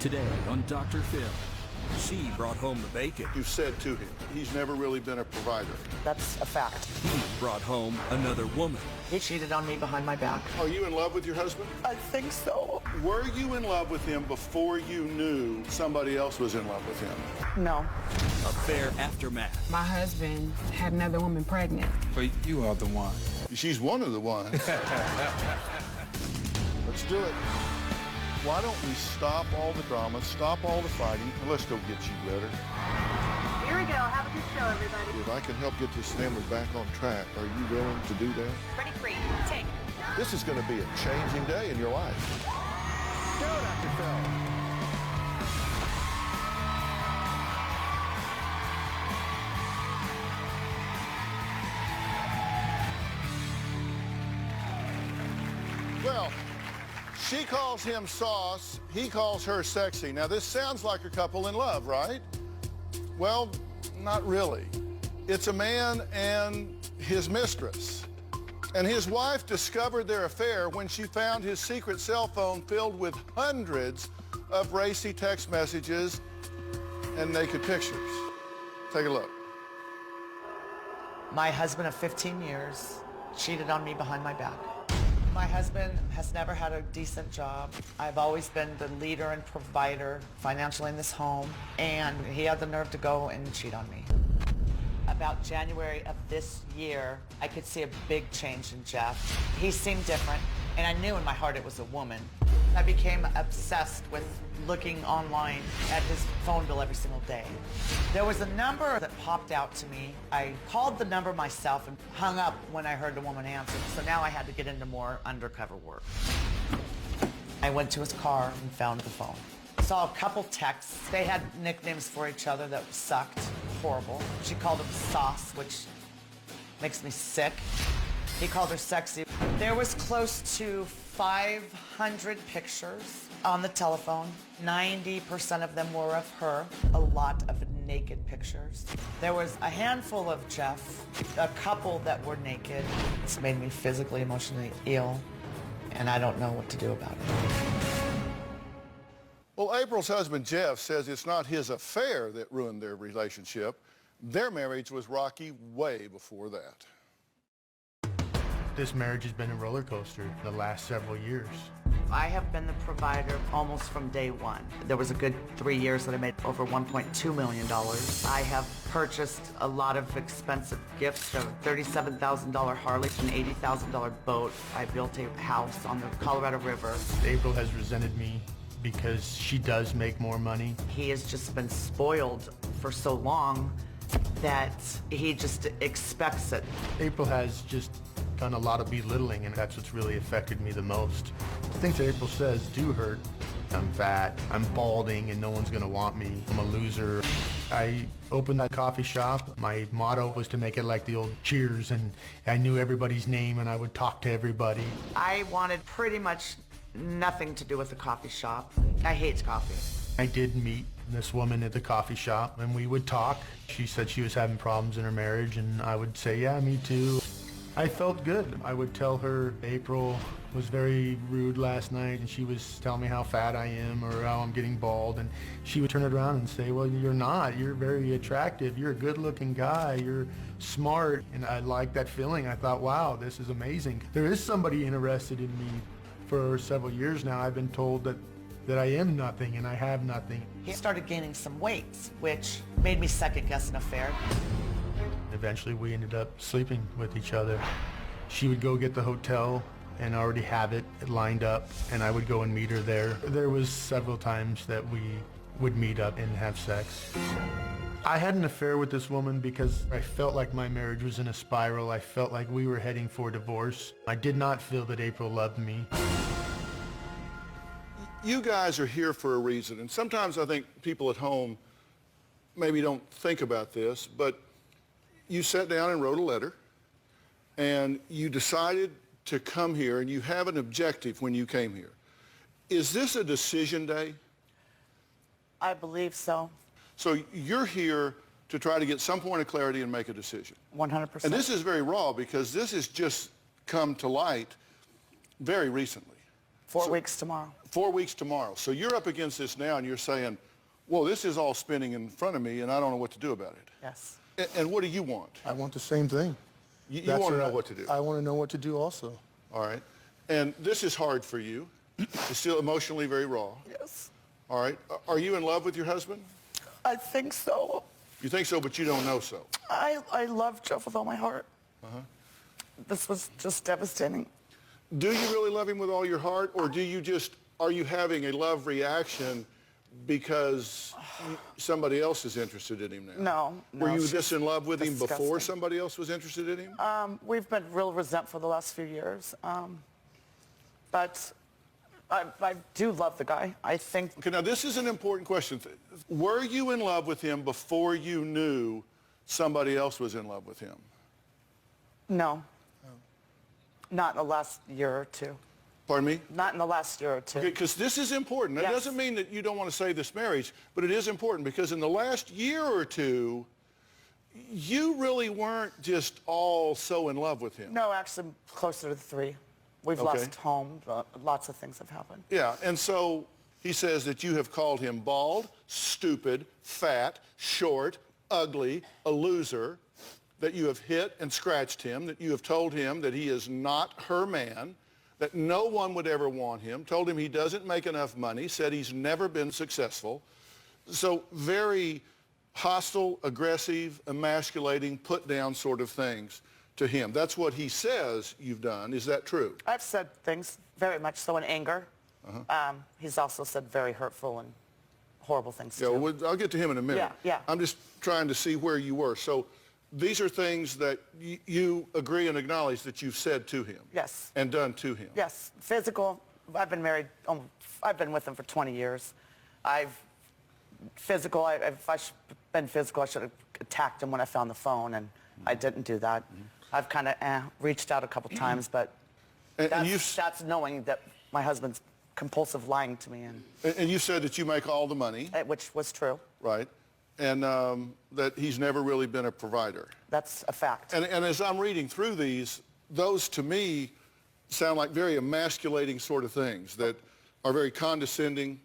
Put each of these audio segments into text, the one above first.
Today on Dr. Phil, she brought home the bacon. You said to him, he's never really been a provider. That's a fact. He brought home another woman. He cheated on me behind my back. Are you in love with your husband? I think so. Were you in love with him before you knew somebody else was in love with him? No. Affair aftermath. My husband had another woman pregnant. But you are the one. She's one of the ones. Let's do it. Why don't we stop all the drama, stop all the fighting, and let's go get you better. Here we go. Have a good show, everybody. If I can help get this family back on track, are you willing to do that? Ready, free, take. This is going to be a changing day in your life. Go, Dr. Phil. Well, she calls him sauce, he calls her sexy. Now, this sounds like a couple in love, right? Well, not really. It's a man and his mistress. And his wife discovered their affair when she found his secret cell phone filled with hundreds of racy text messages and naked pictures. Take a look. My husband of 15 years cheated on me behind my back. My husband has never had a decent job. I've always been the leader and provider financially in this home, and he had the nerve to go and cheat on me. About January of this year, I could see a big change in Jeff. He seemed different, and I knew in my heart it was a woman. I became obsessed with looking online at his phone bill every single day. There was a number that popped out to me. I called the number myself and hung up when I heard the woman answer. So now I had to get into more undercover work. I went to his car and found the phone. Saw a couple texts. They had nicknames for each other that sucked. Horrible. She called him sauce, which makes me sick. He called her sexy. There was close to 500 pictures on the telephone. 90% of them were of her, a lot of naked pictures. There was a handful of Jeff, a couple that were naked. It's made me physically, emotionally ill, and I don't know what to do about it. Well, April's husband, Jeff, says it's not his affair that ruined their relationship. Their marriage was rocky way before that. This marriage has been a roller coaster the last several years. I have been the provider almost from day one. There was a good 3 years that I made over $1.2 million. I have purchased a lot of expensive gifts, a $37,000 Harley, an $80,000 boat. I built a house on the Colorado River. April has resented me because she does make more money. He has just been spoiled for so long that he just expects it. April has just done a lot of belittling, and that's what's really affected me the most. The things that April says do hurt. I'm fat, I'm balding, and no one's gonna want me. I'm a loser. I opened that coffee shop. My motto was to make it like the old Cheers, and I knew everybody's name, and I would talk to everybody. I wanted pretty much nothing to do with the coffee shop. I hate coffee. I did meet this woman at the coffee shop, and we would talk. She said she was having problems in her marriage, and I would say, yeah, me too. I felt good. I would tell her April was very rude last night, and she was telling me how fat I am or how I'm getting bald, and she would turn it around and say, well, you're not. You're very attractive. You're a good-looking guy. You're smart. And I liked that feeling. I thought, wow, this is amazing. There is somebody interested in me. For several years now, I've been told that I am nothing and I have nothing. He started gaining some weight, which made me second-guess an affair. Eventually, we ended up sleeping with each other. She would go get the hotel and already have it lined up, and I would go and meet her there. There was several times that we would meet up and have sex. I had an affair with this woman because I felt like my marriage was in a spiral. I felt like we were heading for divorce. I did not feel that April loved me. You guys are here for a reason, and sometimes I think people at home maybe don't think about this, but you sat down and wrote a letter, and you decided to come here, and you have an objective when you came here. Is this a decision day? I believe so. So you're here to try to get some point of clarity and make a decision. 100%. And this is very raw because this has just come to light very recently. 4 weeks tomorrow. 4 weeks tomorrow. So you're up against this now, and you're saying, well, this is all spinning in front of me, and I don't know what to do about it. Yes. And what do you want? I want the same thing. You want to know what to do. I want to know what to do also. All right. And this is hard for you. It's still emotionally very raw. Yes. All right. Are you in love with your husband? I think so. You think so, but you don't know so. I love Jeff with all my heart. This was just devastating. Do you really love him with all your heart, or are you having a love reaction because somebody else is interested in him now? No. Were you this in love with him before disgusting. somebody else was interested in him? We've been real resentful the last few years. But I do love the guy. I think... Okay, now this is an important question. Were you in love with him before you knew somebody else was in love with him? No. Not in the last year or two. Pardon me? Not in the last year or two. Okay, because this is important. That Yes. doesn't mean that you don't want to save this marriage, but it is important because in the last year or two, you really weren't just all so in love with him. No, actually closer to 3. We've Okay. lost home. Lots of things have happened. Yeah, and so he says that you have called him bald, stupid, fat, short, ugly, a loser, that you have hit and scratched him, that you have told him that he is not her man, that no one would ever want him, told him he doesn't make enough money, said he's never been successful. So very hostile, aggressive, emasculating, put down sort of things to him. That's what he says you've done. Is that true? I've said things very much so in anger. He's also said very hurtful and horrible things Yeah, too. well, I'll get to him in a minute. Yeah. I'm just trying to see where you were. So these are things that you agree and acknowledge that you've said to him. Yes. And done to him. Yes, physical. I've been married. I've been with him for 20 years. If I've been physical, I should have attacked him when I found the phone, and I didn't do that. I've kind of reached out a couple times, but that's knowing that my husband's compulsive lying to me, And you said that you make all the money, which was true. right? And that he's never really been a provider. That's a fact. And as I'm reading through these, those to me sound like very emasculating sort of things that are very condescending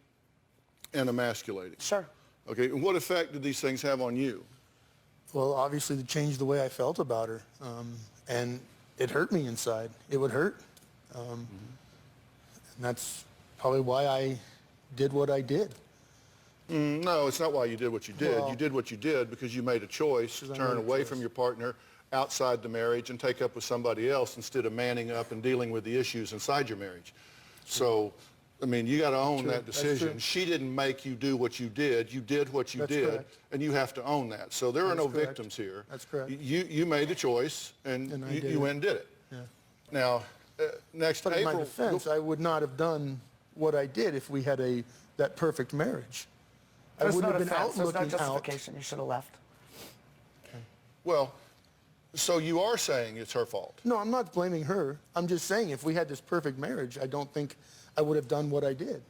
and emasculating. Sure. Okay, and what effect did these things have on you? Well, obviously, it changed the way I felt about her. And it hurt me inside. It would hurt. And that's probably why I did what I did. No, it's not why you did what you did. Well, You did what you did because you made a choice to I turn made a away choice. from your partner outside the marriage and take up with somebody else instead of manning up and dealing with the issues inside your marriage. So, I mean, you got to own that That's decision. true. She didn't make you do what you did. You did what you That's did, correct. and you have to own that. So there are That's no correct. victims here. That's correct. You made the choice, and And I you did went it. and did it. Yeah. Now, next But in April... my defense, I would not have done what I did if we had that perfect marriage. I There's wouldn't no have been out defense. There's no looking out. justification. You should have left. Well, so you are saying it's her fault. No, I'm not blaming her. I'm just saying if we had this perfect marriage, I don't think I would have done what I did.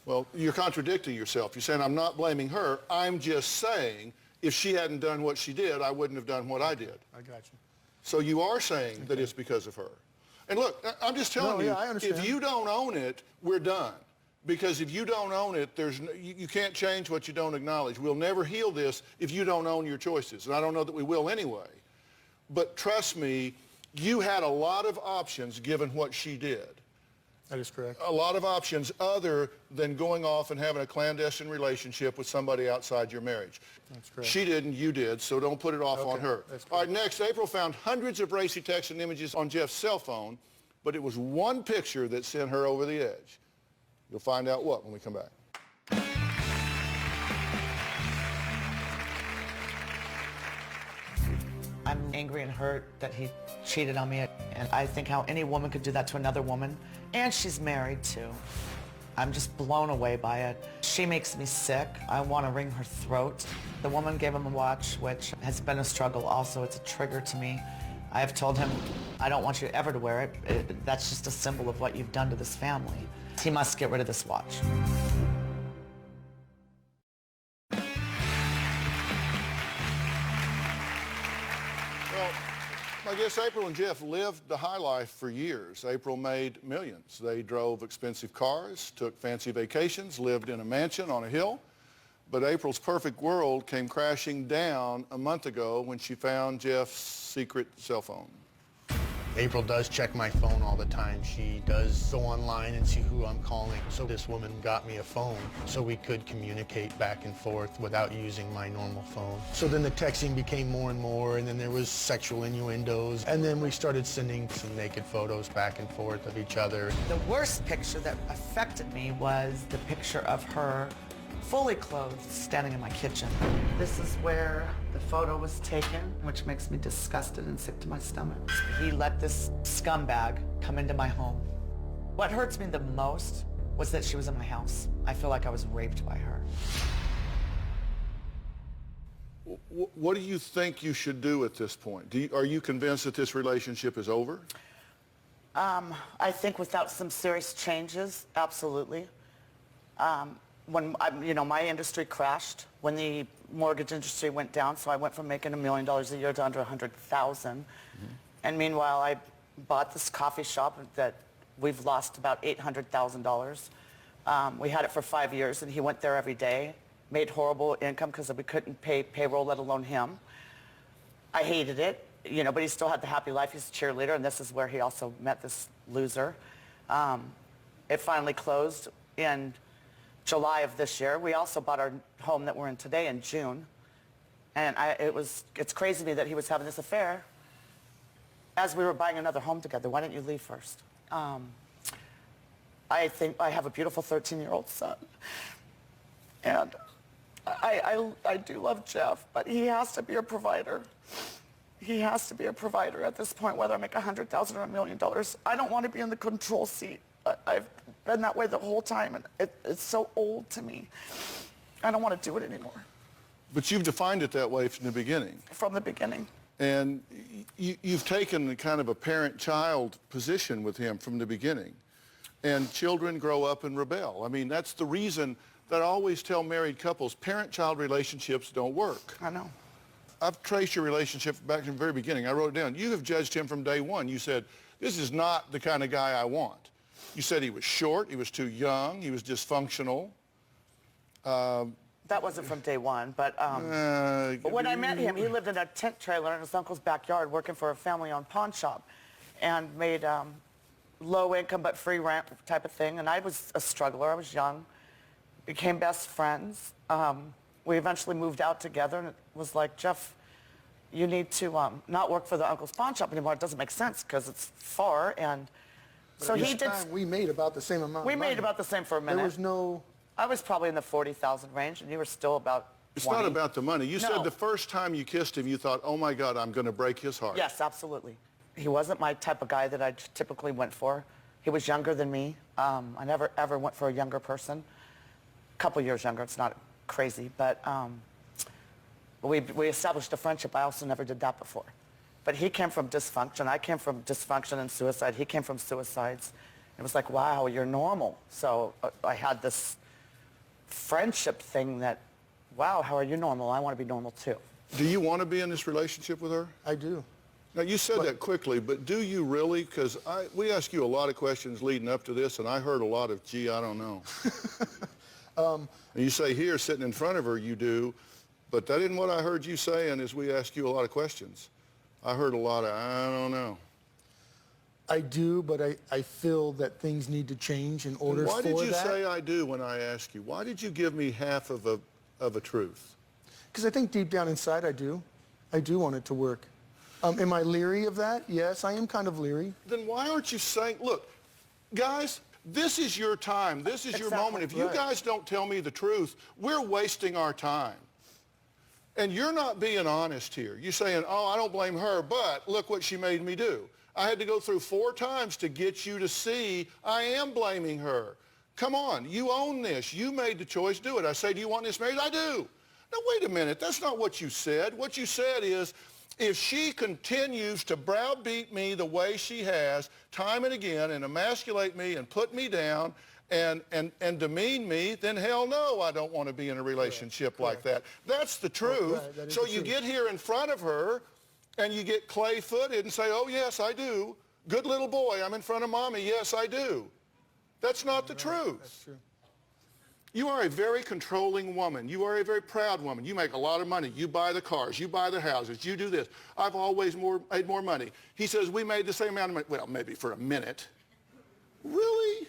Well, you're contradicting yourself. You're saying, I'm not blaming her. I'm just saying, if she hadn't done what she did, I wouldn't have done what I did. I got you. So you are saying that it's because of her. And look, I'm just telling No, you, yeah, I understand. if you don't own it, we're done. Because if you don't own it, you can't change what you don't acknowledge. We'll never heal this if you don't own your choices. And I don't know that we will anyway. But trust me, you had a lot of options given what she did. That is correct. A lot of options other than going off and having a clandestine relationship with somebody outside your marriage. That's correct. She didn't, you did, so don't put it off on Okay, her. that's All right, next, April found hundreds of racy texts and images on Jeff's cell phone, but it was one picture that sent her over the edge. You'll find out what when we come back. I'm angry and hurt that he cheated on me, and I think how any woman could do that to another woman, and she's married too. I'm just blown away by it. She makes me sick. I want to wring her throat. The woman gave him a watch, which has been a struggle also. It's a trigger to me. I have told him, I don't want you ever to wear it. That's just a symbol of what you've done to this family. He must get rid of this watch. Well, my guess April and Jeff lived the high life for years. April made millions. They drove expensive cars, took fancy vacations, lived in a mansion on a hill. But April's perfect world came crashing down a month ago when she found Jeff's secret cell phone. April does check my phone all the time. She does go online and see who I'm calling. So this woman got me a phone so we could communicate back and forth without using my normal phone. So then the texting became more and more, and then there was sexual innuendos. And then we started sending some naked photos back and forth of each other. The worst picture that affected me was the picture of her fully clothed standing in my kitchen. This is where the photo was taken, which makes me disgusted and sick to my stomach. He let this scumbag come into my home. What hurts me the most was that she was in my house. I feel like I was raped by her. What do you think you should do at this point? Are you convinced that this relationship is over? I think without some serious changes, absolutely. When my industry crashed, when the mortgage industry went down, so I went from making $1 million a year to under $100,000. Mm-hmm. And meanwhile, I bought this coffee shop that we've lost about $800,000. We had it for 5 years, and he went there every day, made horrible income because we couldn't pay payroll, let alone him. I hated it, but he still had the happy life. He's a cheerleader, and this is where he also met this loser. It finally closed in July of this year. We also bought our home that we're in today in June. And it's crazy to me that he was having this affair as we were buying another home together. Why didn't you leave first? I think I have a beautiful 13-year-old son. And I do love Jeff, but he has to be a provider. He has to be a provider at this point, whether I make $100,000 or $1 million. I don't want to be in the control seat. I've been that way the whole time, and it's so old to me. I don't want to do it anymore. But you've defined it that way from the beginning. From the beginning. And you've taken kind of a parent-child position with him from the beginning. And children grow up and rebel. I mean, that's the reason that I always tell married couples, parent-child relationships don't work. I know. I've traced your relationship back from the very beginning. I wrote it down. You have judged him from day one. You said, this is not the kind of guy I want. You said he was short, he was too young, he was dysfunctional. That wasn't from day one, but when I met him, he lived in a tent trailer in his uncle's backyard working for a family-owned pawn shop and made low income but free rent type of thing. And I was a struggler. I was young. Became best friends. We eventually moved out together, and it was like, Jeff, you need to not work for the uncle's pawn shop anymore. It doesn't make sense because it's far. And so he did. We made about the same amount. We made about the same for a minute. There was no. I was probably in the 40,000 range, and you were still about 20. It's not about the money. You No. said the first time you kissed him, you thought, oh my God, I'm going to break his heart. Yes, absolutely. He wasn't my type of guy that I typically went for. He was younger than me. I never, ever went for a younger person. A couple years younger. It's not crazy, but we established a friendship. I also never did that before. But he came from dysfunction. I came from dysfunction and suicide. He came from suicides. It was like, wow, you're normal. So I had this friendship thing that, wow, how are you normal? I want to be normal too. Do you want to be in this relationship with her? I do. Now, you said that quickly, but do you really? Because we asked you a lot of questions leading up to this, and I heard a lot of, gee, I don't know. And you say here, sitting in front of her, you do, but that isn't what I heard you saying as we asked you a lot of questions. I heard a lot of, I don't know. I do, but I feel that things need to change in order for that. Why did you say I do when I ask you? Why did you give me half of a truth? Because I think deep down inside I do. I do want it to work. Am I leery of that? Yes, I am kind of leery. Then why aren't you saying, look, guys, this is your time. This is your moment. If you guys don't tell me the truth, we're wasting our time. And you're not being honest here. You're saying, oh, I don't blame her, but look what she made me do. I had to go through 4 times to get you to see I am blaming her. Come on, you own this. You made the choice, do it. I say, do you want this married? I do. Now, wait a minute. That's not what you said. What you said is, if she continues to browbeat me the way she has, time and again, and emasculate me and put me down and demean me, then hell no, I don't want to be in a relationship like that. That's the truth. Right, that is so the you truth. get here in front of her and you get clay-footed and say, oh, yes, I do. Good little boy, I'm in front of mommy. Yes, I do. That's not the truth. That's true. You are a very controlling woman. You are a very proud woman. You make a lot of money. You buy the cars. You buy the houses. You do this. I've always made more money. He says, we made the same amount of money. Well, maybe for a minute. Really?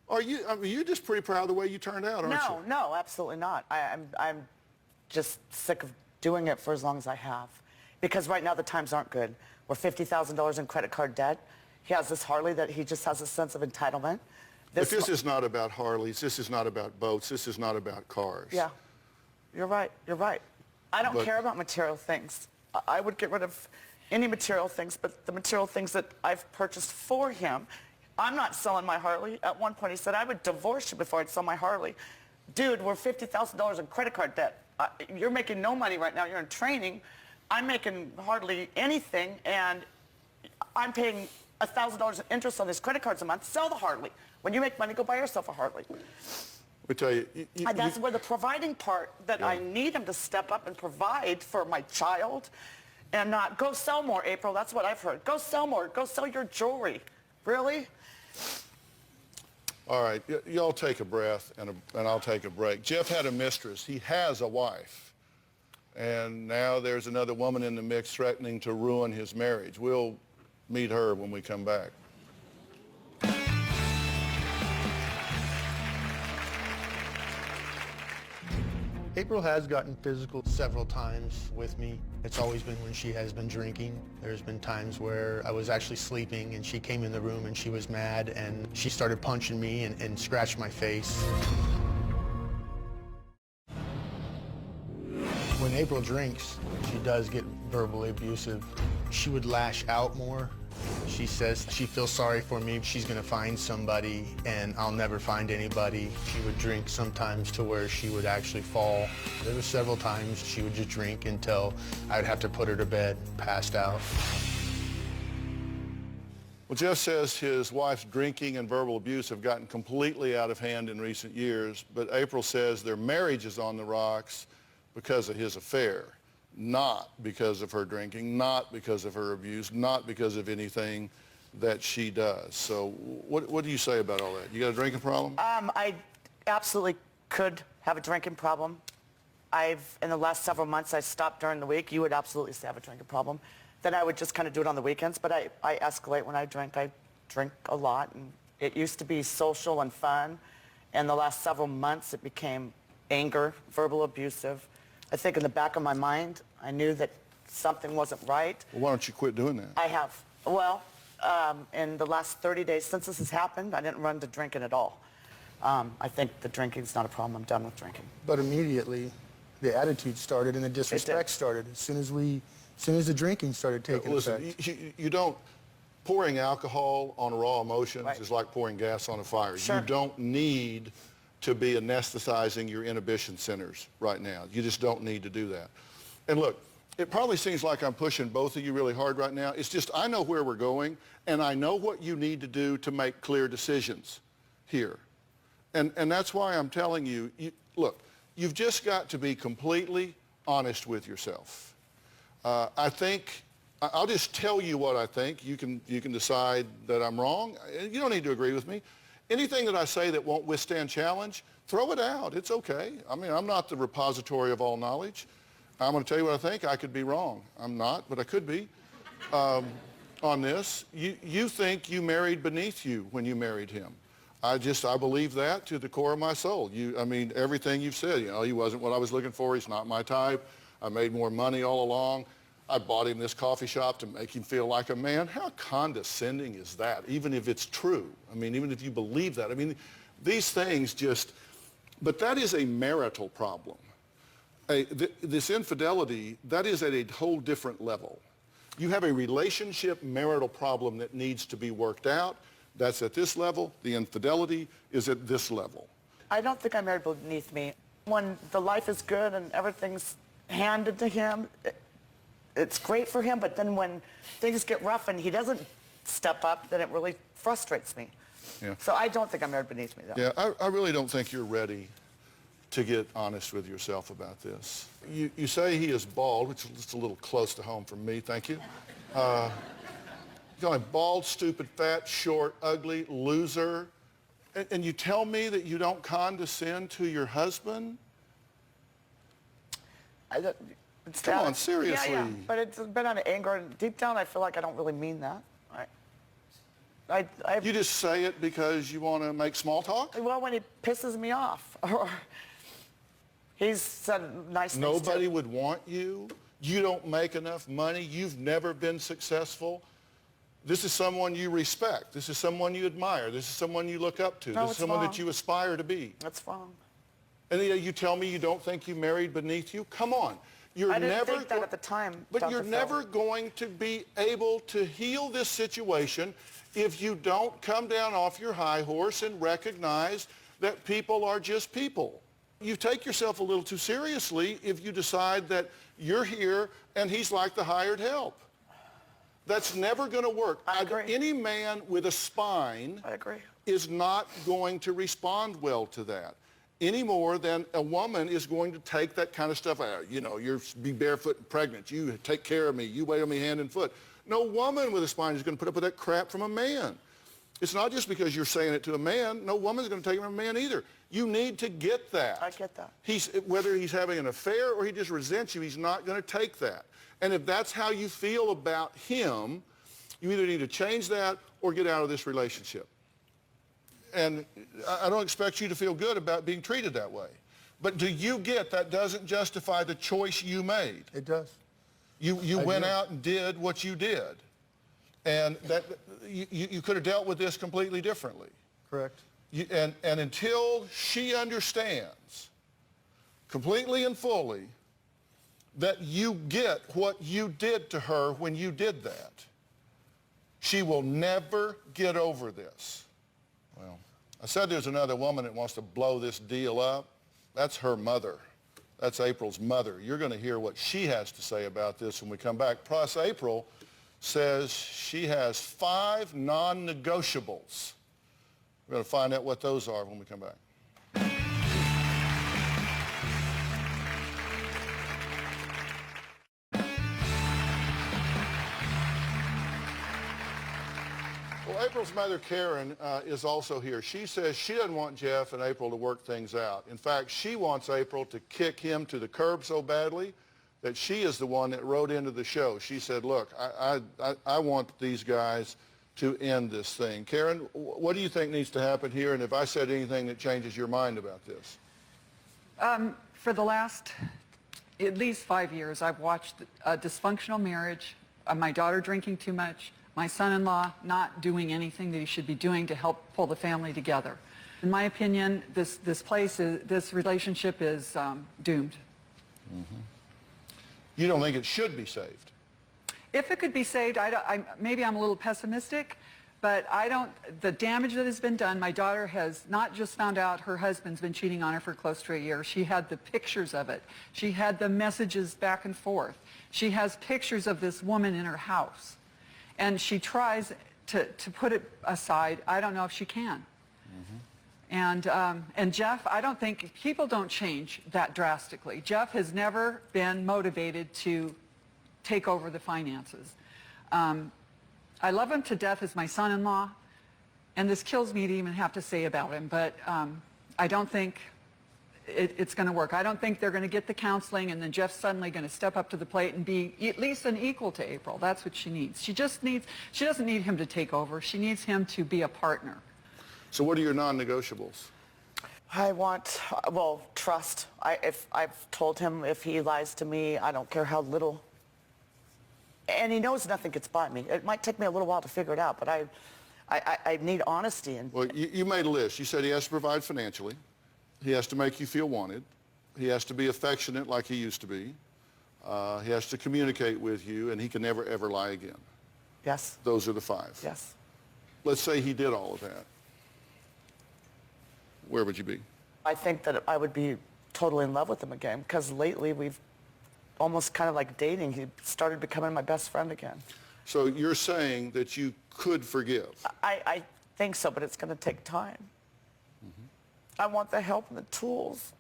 I mean, you're just pretty proud of the way you turned out, aren't you? No, absolutely not. I'm just sick of doing it for as long as I have. Because right now the times aren't good. We're $50,000 in credit card debt. He has this Harley that he just has a sense of entitlement. But this is not about Harleys. This is not about boats. This is not about cars. Yeah, you're right. You're right. I don't care about material things. I would get rid of any material things, but the material things that I've purchased for him, I'm not selling my Harley. At one point he said, I would divorce you before I'd sell my Harley. Dude, we're $50,000 in credit card debt. You're making no money right now. You're in training. I'm making hardly anything, and I'm paying $1,000 in interest on these credit cards a month. Sell the Harley. When you make money, go buy yourself a Harley. I tell you, That's where the providing part that I need him to step up and provide for my child, and not go sell more, April. That's what I've heard. Go sell more. Go sell your jewelry. Really? All right, y'all take a breath, and I'll take a break. Jeff had a mistress. He has a wife. And now there's another woman in the mix threatening to ruin his marriage. We'll meet her when we come back. April has gotten physical several times with me. It's always been when she has been drinking. There's been times where I was actually sleeping and she came in the room and she was mad and she started punching me and scratched my face. When April drinks, she does get verbally abusive. She would lash out more. She says she feels sorry for me. She's gonna find somebody and I'll never find anybody. She would drink sometimes to where she would actually fall. There were several times she would just drink until I would have to put her to bed, passed out. Well, Jeff says his wife's drinking and verbal abuse have gotten completely out of hand in recent years, but April says their marriage is on the rocks because of his affair. Not because of her drinking, not because of her abuse, not because of anything that she does. So what do you say about all that? You got a drinking problem? I absolutely could have a drinking problem. In the last several months, I stopped during the week. You would absolutely say I have a drinking problem. Then I would just kind of do it on the weekends, but I escalate when I drink. I drink a lot, and it used to be social and fun. And the last several months, it became anger, verbal abusive. I think in the back of my mind, I knew that something wasn't right. Well, why don't you quit doing that? I have. Well, in the last 30 days since this has happened, I didn't run to drinking at all. I think the drinking's not a problem. I'm done with drinking. But immediately, the attitude started and the disrespect started as soon as the drinking started taking effect. Listen, you don't, pouring alcohol on raw emotions is like pouring gas on a fire. Sure. You don't need to be anesthetizing your inhibition centers right now. You just don't need to do that. And look, it probably seems like I'm pushing both of you really hard right now. It's just I know where we're going, and I know what you need to do to make clear decisions here. And that's why I'm telling you, look, you've just got to be completely honest with yourself. I think, I'll just tell you what I think. You can decide that I'm wrong. You don't need to agree with me. Anything that I say that won't withstand challenge, throw it out. It's okay. I mean, I'm not the repository of all knowledge. I'm going to tell you what I think. I could be wrong. I'm not, but I could be on this. You think you married beneath you when you married him. I believe that to the core of my soul. I mean, everything you've said, he wasn't what I was looking for. He's not my type. I made more money all along. I bought him this coffee shop to make him feel like a man. How condescending is that, even if it's true? I mean, even if you believe that. I mean, these things but that is a marital problem. This infidelity, that is at a whole different level. You have a relationship marital problem that needs to be worked out. That's at this level. The infidelity is at this level. I don't think I married beneath me. When the life is good and everything's handed to him, it's great for him, but then when things get rough and he doesn't step up, then it really frustrates me. Yeah. So I don't think I'm married beneath me, though. Yeah, I really don't think you're ready to get honest with yourself about this. You say he is bald, which is just a little close to home for me, thank you. You call him bald, stupid, fat, short, ugly, loser, and you tell me that you don't condescend to your husband? Come on, seriously. Yeah, but it's been out of anger, and deep down I feel like I don't really mean that. You just say it because you want to make small talk? Well, when he pisses me off, or he's said nice things Nobody too. would want you. You don't make enough money. You've never been successful. This is someone you respect. This is someone you admire. This is someone you look up to. No, This is it's someone wrong. that you aspire to be. That's wrong. And you tell me you don't think you married beneath you? Come on. You're I didn't never think that at the time, But Dr. you're Phil. never going to be able to heal this situation if you don't come down off your high horse and recognize that people are just people. You take yourself a little too seriously if you decide that you're here and he's like the hired help. That's never going to work. I agree. Any man with a spine I agree. is not going to respond well to that any more than a woman is going to take that kind of stuff. You know, you're be barefoot and pregnant. You take care of me. You wait on me hand and foot. No woman with a spine is going to put up with that crap from a man. It's not just because you're saying it to a man. No woman's going to take it from a man either. You need to get that. I get that. Whether he's having an affair or he just resents you, he's not going to take that. And if that's how you feel about him, you either need to change that or get out of this relationship. And I don't expect you to feel good about being treated that way. But do you get that doesn't justify the choice you made? It does. You I went do. out and did what you did. And that you could have dealt with this completely differently. Correct. And until she understands completely and fully that you get what you did to her when you did that, she will never get over this. Well, I said there's another woman that wants to blow this deal up. That's her mother. That's April's mother. You're going to hear what she has to say about this when we come back. Plus, April says she has 5 non-negotiables. We're going to find out what those are when we come back. Well, April's mother, Karen, is also here. She says she doesn't want Jeff and April to work things out. In fact, she wants April to kick him to the curb so badly that she is the one that wrote into the show. She said, look, I want these guys to end this thing. Karen, what do you think needs to happen here? And if I said anything that changes your mind about this? For the last at least 5 years, I've watched a dysfunctional marriage, my daughter drinking too much, my son-in-law not doing anything that he should be doing to help pull the family together. In my opinion, this relationship is doomed. Mm-hmm. You don't think it should be saved? If it could be saved, maybe I'm a little pessimistic, but the damage that has been done, my daughter has not just found out her husband's been cheating on her for close to a year. She had the pictures of it. She had the messages back and forth. She has pictures of this woman in her house. And she tries to put it aside. I don't know if she can. Mm-hmm. And Jeff, I don't think, people don't change that drastically. Jeff has never been motivated to take over the finances. I love him to death as my son-in-law, and this kills me to even have to say about him, but I don't think it's going to work. I don't think they're going to get the counseling and then Jeff's suddenly going to step up to the plate and be at least an equal to April. That's what she needs. She doesn't need him to take over. She needs him to be a partner. So what are your non-negotiables? I want, well, trust. I've told him if he lies to me, I don't care how little. And he knows nothing gets by me. It might take me a little while to figure it out, but I need honesty. Well, you made a list. You said he has to provide financially. He has to make you feel wanted. He has to be affectionate like he used to be. He has to communicate with you, and he can never, ever lie again. Yes. Those are the 5. Yes. Let's say he did all of that. Where would you be? I think that I would be totally in love with him again, because lately we've almost kind of like dating. He started becoming my best friend again. So you're saying that you could forgive? I think so, but it's going to take time. Mm-hmm. I want the help and the tools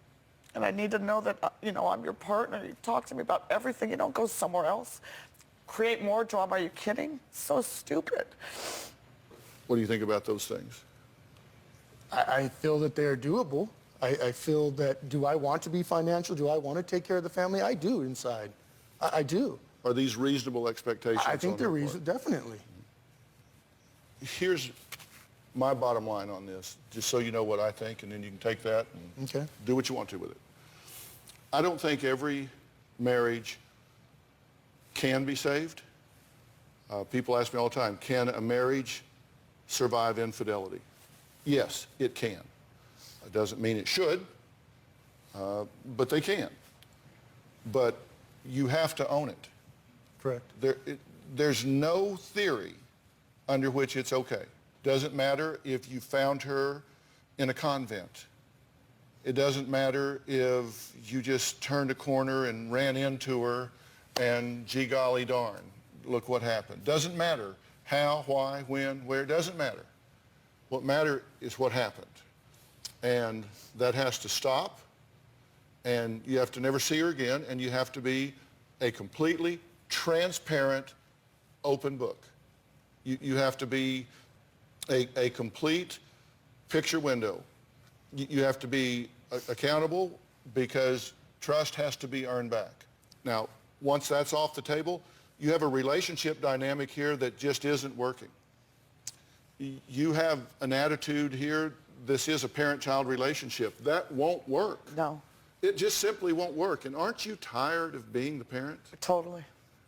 And I need to know that, I'm your partner. You talk to me about everything. You don't go somewhere else. Create more drama. Are you kidding? So stupid. What do you think about those things? I feel that they are doable. I feel that, do I want to be financial? Do I want to take care of the family? I do inside. I do. Are these reasonable expectations? I think on they're her reasonable, definitely. part? Here's my bottom line on this, just so you know what I think, and then you can take that and Okay. do what you want to with it. I don't think every marriage can be saved. People ask me all the time, can a marriage survive infidelity? Yes, it can. It doesn't mean it should, but they can. But you have to own it. Correct. There's no theory under which it's okay. Doesn't matter if you found her in a convent. It doesn't matter if you just turned a corner and ran into her and gee golly darn, look what happened. Doesn't matter how, why, when, where, it doesn't matter. What matters is what happened. And that has to stop, and you have to never see her again, and you have to be a completely transparent, open book. You have to be a complete picture window. You have to be accountable because trust has to be earned back. Now, once that's off the table, you have a relationship dynamic here that just isn't working. You have an attitude here, this is a parent-child relationship. That won't work. No. It just simply won't work. And aren't you tired of being the parent? Totally.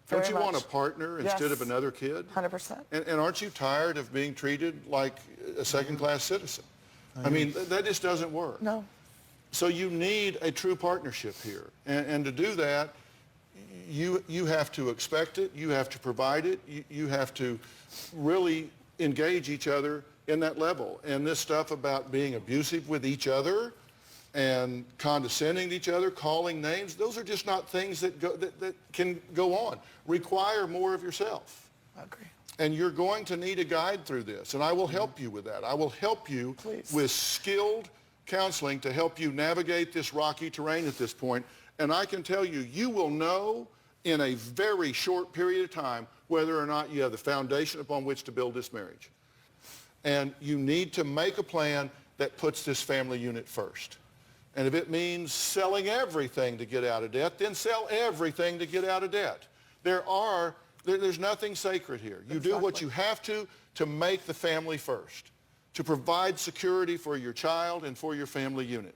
Don't Very you want a much. partner instead of Yes. another kid? 100%. And aren't you tired of being treated like a second-class citizen? I mean, that just doesn't work. No. So you need a true partnership here. And to do that, you have to expect it, you have to provide it, you have to really engage each other in that level. And this stuff about being abusive with each other and condescending to each other, calling names, those are just not things that can go on. Require more of yourself. I agree. And you're going to need a guide through this, and I will help you with that. I will help you Please. with skilled counseling to help you navigate this rocky terrain at this point. And I can tell you, you will know in a very short period of time whether or not you have the foundation upon which to build this marriage. And you need to make a plan that puts this family unit first. And if it means selling everything to get out of debt, then sell everything to get out of debt. There's nothing sacred here. You do what you have to make the family first, to provide security for your child and for your family unit.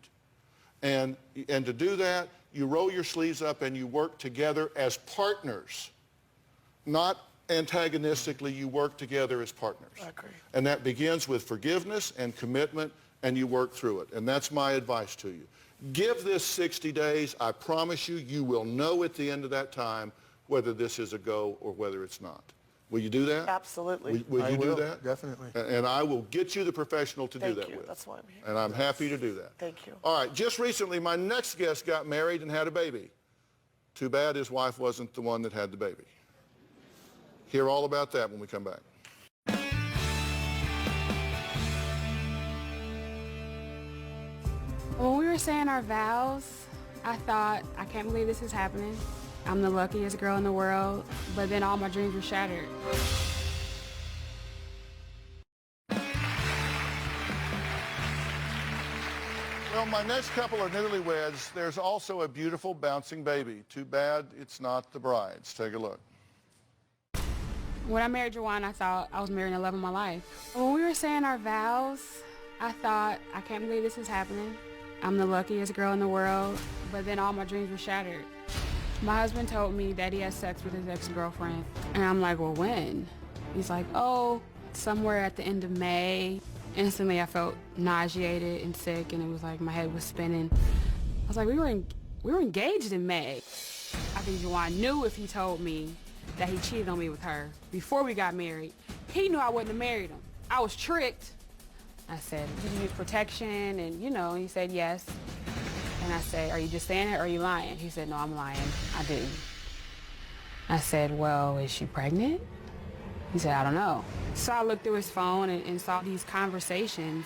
And to do that, you roll your sleeves up and you work together as partners, not antagonistically. You work together as partners. I agree. And that begins with forgiveness and commitment, and you work through it. And that's my advice to you. Give this 60 days. I promise you, you will know at the end of that time whether this is a go or whether it's not. Will you do that? Absolutely. Will you do will, that? definitely. And I will get you the professional to Thank do that you. with. That's why I'm here. And I'm happy to do that. Thank you. All right, just recently, my next guest got married and had a baby. Too bad his wife wasn't the one that had the baby. Hear all about that when we come back. When we were saying our vows, I thought, I can't believe this is happening. I'm the luckiest girl in the world, but then all my dreams were shattered. Well, my next couple are newlyweds. There's also a beautiful bouncing baby. Too bad it's not the bride's. Take a look. When I married Juwan, I thought I was marrying the love of my life. When we were saying our vows, I thought, I can't believe this is happening. I'm the luckiest girl in the world, but then all my dreams were shattered. My husband told me that he had sex with his ex-girlfriend, and I'm like, well, when? He's like, oh, somewhere at the end of May. Instantly, I felt nauseated and sick, and it was like my head was spinning. I was like, we were engaged in May. I think Juwan knew if he told me that he cheated on me with her before we got married. He knew I wouldn't have married him. I was tricked. I said, did you use protection? And he said yes. And I said, are you just saying it or are you lying? He said, no, I'm lying. I didn't. I said, well, is she pregnant? He said, I don't know. So I looked through his phone and saw these conversations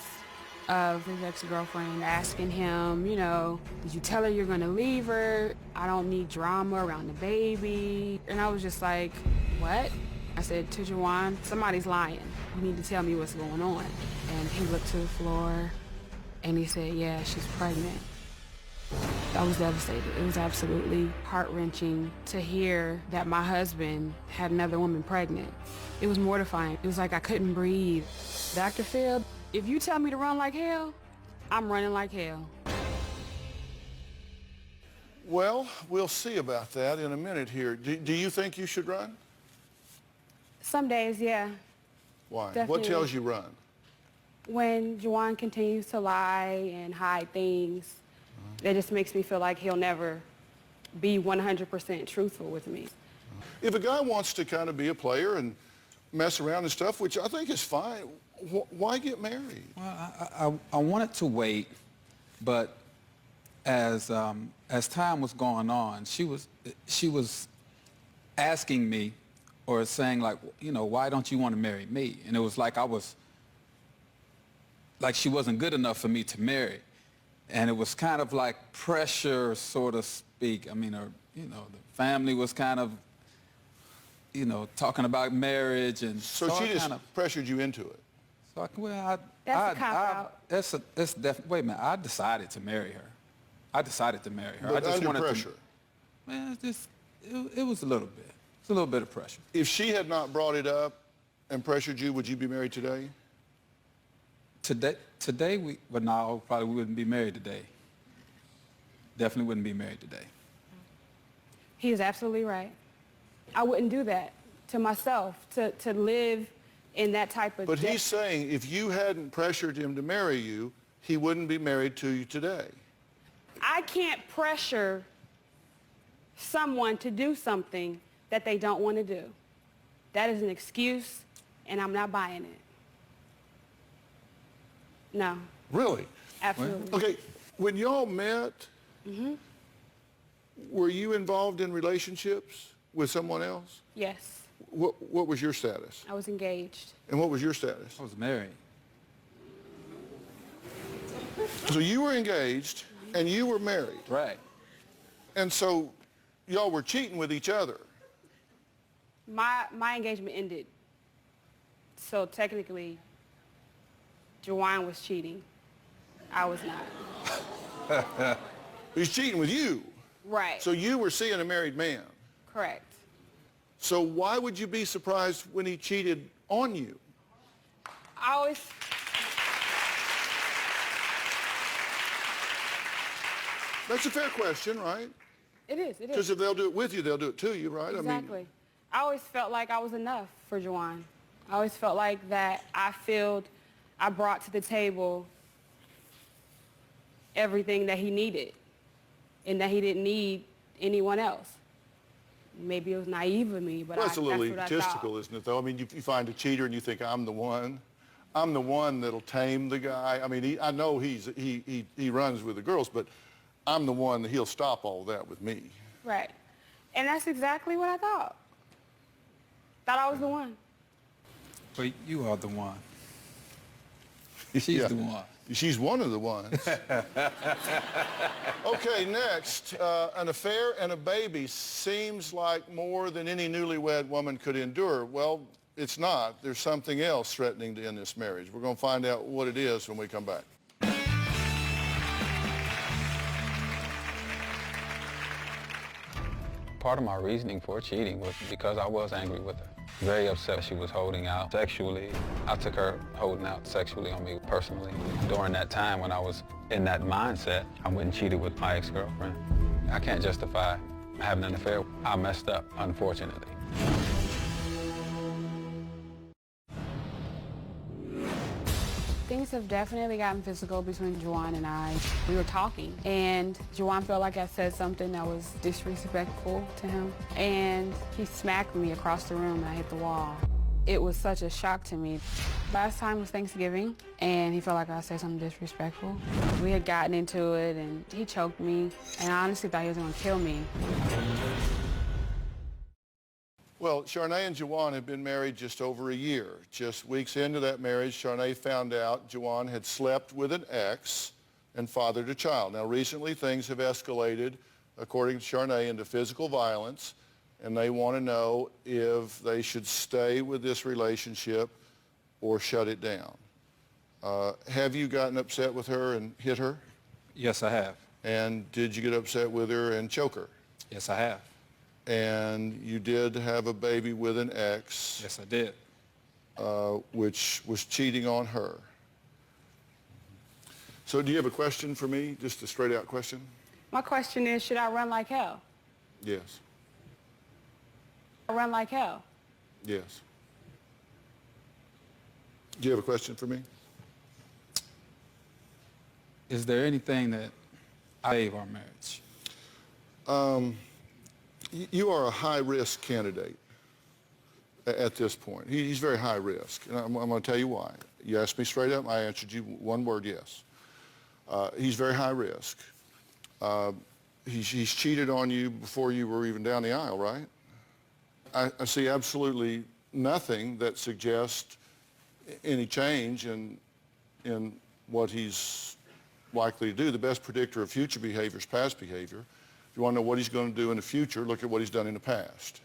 of his ex-girlfriend, asking him, you know, did you tell her you're gonna leave her? I don't need drama around the baby. And I was just like, what? I said to Juwan, somebody's lying. You need to tell me what's going on. And he looked to the floor and he said, yeah, she's pregnant. I was devastated. It was absolutely heart-wrenching to hear that my husband had another woman pregnant. It was mortifying. It was like I couldn't breathe. Dr. Phil, if you tell me to run like hell, I'm running like hell. Well, we'll see about that in a minute here. Do you think you should run? Some days, yeah. Why? Definitely. What tells you run? When Juwan continues to lie and hide things, that just makes me feel like he'll never be 100% truthful with me. If a guy wants to kind of be a player and mess around and stuff, which I think is fine, why get married? Well, I wanted to wait, but as time was going on, she was asking me or saying, like, you know, why don't you want to marry me? And it was like like she wasn't good enough for me to marry. And it was kind of like pressure, so to speak. I mean, you know, the family was kind of, you know, talking about marriage, and so she just pressured you into it. So well, That's a cop-out. That's definitely. Wait a minute, I decided to marry her. I decided to marry her. But I just under wanted pressure. Man, it was a little bit. It's a little bit of pressure. If she had not brought it up and pressured you, would you be married today? Today, but no, probably we wouldn't be married today. Definitely wouldn't be married today. He is absolutely right. I wouldn't do that to myself, to live in that type of... But he's saying if you hadn't pressured him to marry you, he wouldn't be married to you today. I can't pressure someone to do something that they don't want to do. That is an excuse, and I'm not buying it. No. Really? Absolutely. Okay, when y'all met, were you involved in relationships with someone else? Yes. What was your status? I was engaged. And what was your status? I was married. So you were engaged and you were married. Right. And so y'all were cheating with each other. My engagement ended. So technically, Juwan was cheating. I was not. He's cheating with you. Right. So you were seeing a married man. Correct. So why would you be surprised when he cheated on you? I always... That's a fair question, right? It is. Because if they'll do it with you, they'll do it to you, right? Exactly. I always felt like I was enough for Juwan. I always felt like that I brought to the table everything that he needed and that he didn't need anyone else. Maybe it was naive of me, but Well, it's a little that's what I egotistical, thought. isn't it, though? I mean, you find a cheater and you think, I'm the one. I'm the one that'll tame the guy. I mean, I know he runs with the girls, but I'm the one that he'll stop all that with me. Right. And that's exactly what I thought. Thought I was the one. But you are the one. She's the one. She's one of the ones. Okay, next. An affair and a baby seems like more than any newlywed woman could endure. Well, it's not. There's something else threatening to end this marriage. We're going to find out what it is when we come back. Part of my reasoning for cheating was because I was angry with her. Very upset she was holding out sexually. I took her holding out sexually on me personally. During that time when I was in that mindset, I went and cheated with my ex-girlfriend. I can't justify having an affair. I messed up, unfortunately. Things have definitely gotten physical between Juwan and I. We were talking, and Juwan felt like I said something that was disrespectful to him, and he smacked me across the room and I hit the wall. It was such a shock to me. Last time was Thanksgiving, and he felt like I said something disrespectful. We had gotten into it, and he choked me, and I honestly thought he was gonna kill me. Well, Charnay and Jawan have been married just over a year. Just weeks into that marriage, Charnay found out Jawan had slept with an ex and fathered a child. Now, recently things have escalated, according to Charnay, into physical violence, and they want to know if they should stay with this relationship or shut it down. Have you gotten upset with her and hit her? Yes, I have. And did you get upset with her and choke her? Yes, I have. And you did have a baby with an ex. Yes, I did. Which was cheating on her. So do you have a question for me? Just a straight out question? My question is, should I run like hell? Yes. Run like hell? Yes. Do you have a question for me? Is there anything that I save our marriage? You are a high-risk candidate at this point. He's very high risk, and I'm going to tell you why. You asked me straight up, I answered you one word, yes. He's very high risk. He's cheated on you before you were even down the aisle, right? I see absolutely nothing that suggests any change in what he's likely to do. The best predictor of future behavior is past behavior. If you want to know what he's going to do in the future, look at what he's done in the past.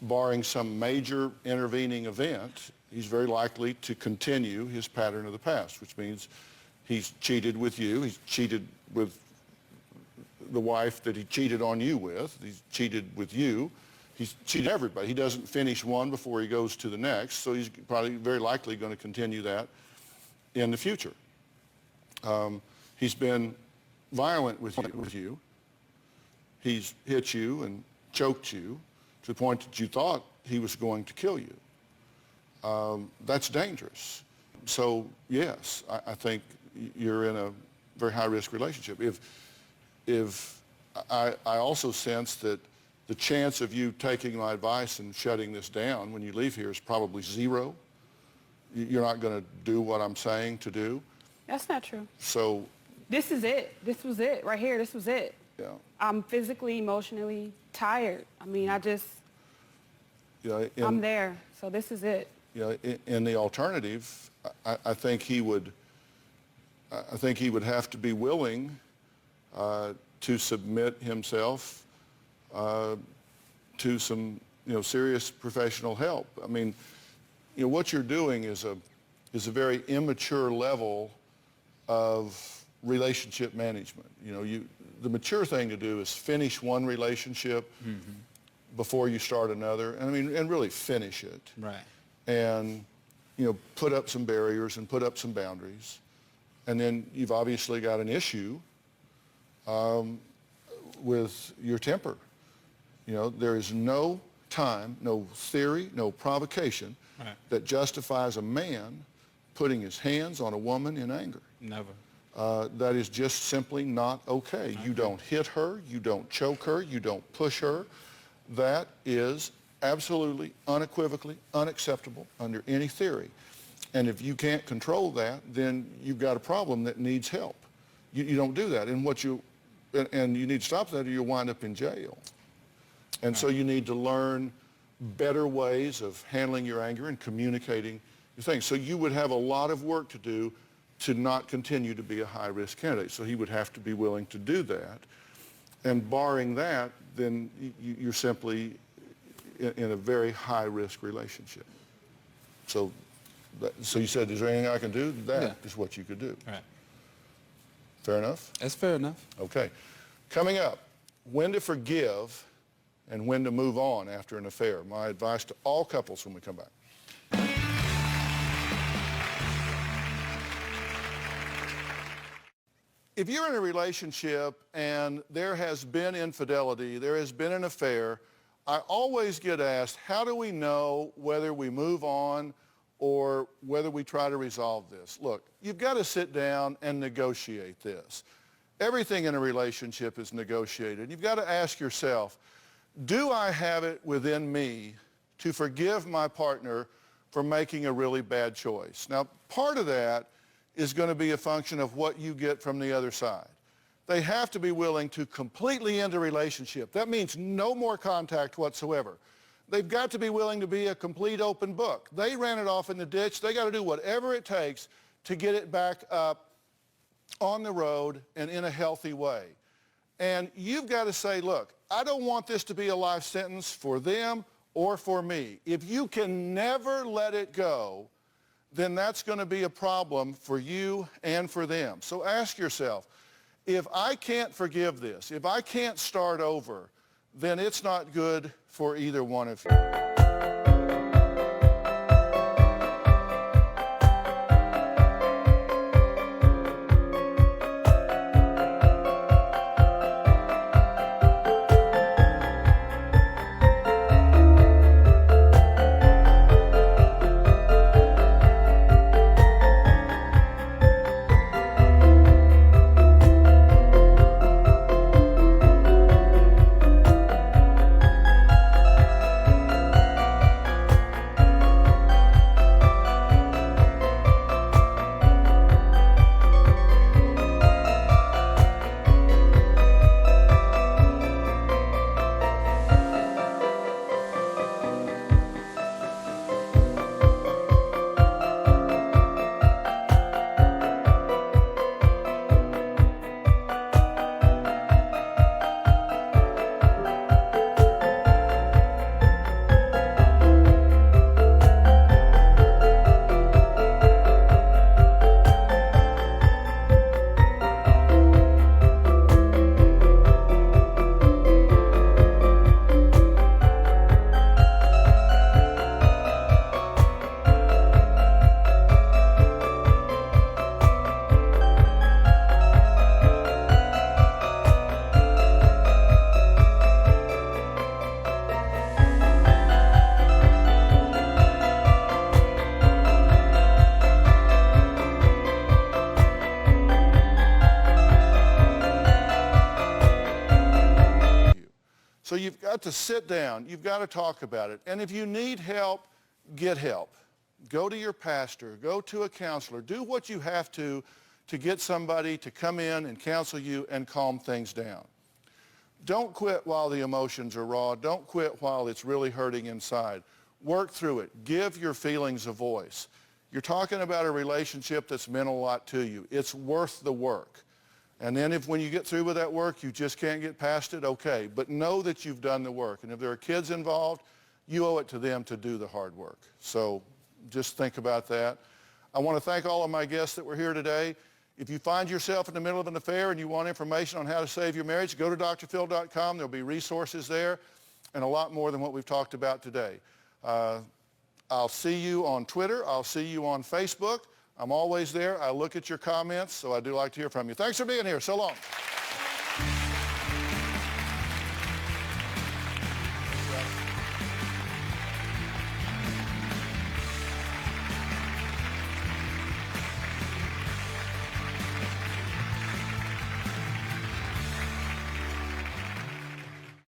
Barring some major intervening event, he's very likely to continue his pattern of the past, which means he's cheated with you, he's cheated with the wife that he cheated on you with, he's cheated with you, he's cheated everybody. He doesn't finish one before he goes to the next, so he's probably very likely going to continue that in the future. He's been violent with you. He's hit you and choked you to the point that you thought he was going to kill you. That's dangerous. So yes, I think you're in a very high-risk relationship. If I also sense that the chance of you taking my advice and shutting this down when you leave here is probably zero. You're not going to do what I'm saying to do. That's not true. So this is it. This was it right here. This was it. yeah, I'm physically, emotionally tired. I mean, I'm there. So this is it. In the alternative, I think he would have to be willing to submit himself to some serious professional help. I mean, what you're doing is a very immature level of relationship management. The mature thing to do is finish one relationship before you start another, and really finish it. Right. And put up some barriers and put up some boundaries, and then you've obviously got an issue with your temper. There is no time, no theory, no provocation that justifies a man putting his hands on a woman in anger. Never. That is just simply not okay. You don't hit her, you don't choke her, you don't push her. That is absolutely, unequivocally unacceptable under any theory. And if you can't control that, then you've got a problem that needs help. You don't do that. And you need to stop that or you'll wind up in jail. And so you need to learn better ways of handling your anger and communicating your things. So you would have a lot of work to do to not continue to be a high-risk candidate. So he would have to be willing to do that. And barring that, then you're simply in a very high-risk relationship. So you said, is there anything I can do? That is what you could do. Right. Fair enough? That's fair enough. Okay. Coming up, when to forgive and when to move on after an affair. My advice to all couples when we come back. If you're in a relationship and there has been infidelity, there has been an affair, I always get asked, how do we know whether we move on or whether we try to resolve this? Look, you've got to sit down and negotiate this. Everything in a relationship is negotiated. You've got to ask yourself, do I have it within me to forgive my partner for making a really bad choice? Now, part of that is going to be a function of what you get from the other side. They have to be willing to completely end a relationship. That means no more contact whatsoever. they've got to be willing to be a complete open book. They ran it off in the ditch. They got to do whatever it takes to get it back up on the road and in a healthy way. And you've got to say, look, I don't want this to be a life sentence for them or for me. If you can never let it go, then that's going to be a problem for you and for them. So ask yourself, if I can't forgive this, if I can't start over, then it's not good for either one of you. So you've got to sit down. You've got to talk about it. And if you need help, get help. Go to your pastor. Go to a counselor. Do what you have to get somebody to come in and counsel you and calm things down. Don't quit while the emotions are raw. Don't quit while it's really hurting inside. Work through it. Give your feelings a voice. You're talking about a relationship that's meant a lot to you. It's worth the work. And then if when you get through with that work, you just can't get past it, okay. But know that you've done the work. And if there are kids involved, you owe it to them to do the hard work. So just think about that. I want to thank all of my guests that were here today. If you find yourself in the middle of an affair and you want information on how to save your marriage, go to drphil.com. There'll be resources there and a lot more than what we've talked about today. I'll see you on Twitter. I'll see you on Facebook. I'm always there. I look at your comments, so I do like to hear from you. Thanks for being here. So long.